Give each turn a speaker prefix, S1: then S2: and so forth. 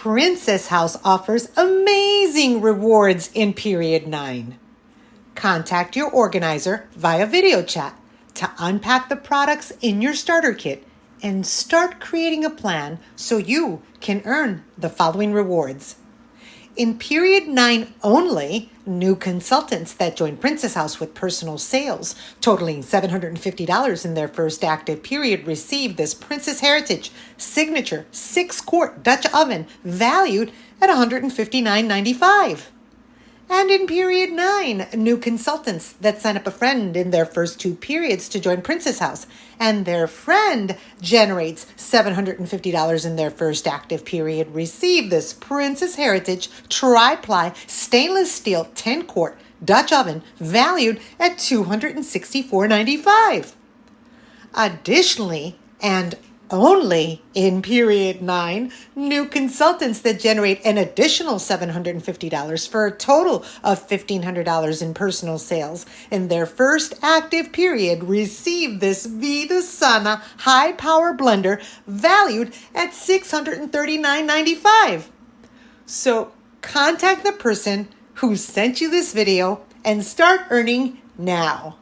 S1: Princess House offers amazing rewards in Period 9. Contact your organizer via video chat to unpack the products in your starter kit and start creating a plan so you can earn the following rewards. In Period 9 only, new consultants that join Princess House with personal sales totaling $750 in their first active period receive this Princess Heritage Signature 6-quart Dutch oven valued at $159.95. And in Period 9, new consultants that sign up a friend in their first 2 periods to join Princess House, and their friend generates $750 in their first active period, receive this Princess Heritage Tri-Ply Stainless Steel 10-quart Dutch oven valued at $264.95. Additionally, and only in Period 9, new consultants that generate an additional $750 for a total of $1,500 in personal sales in their first active period receive this Vida Sana high power blender valued at $639.95. So contact the person who sent you this video and start earning now.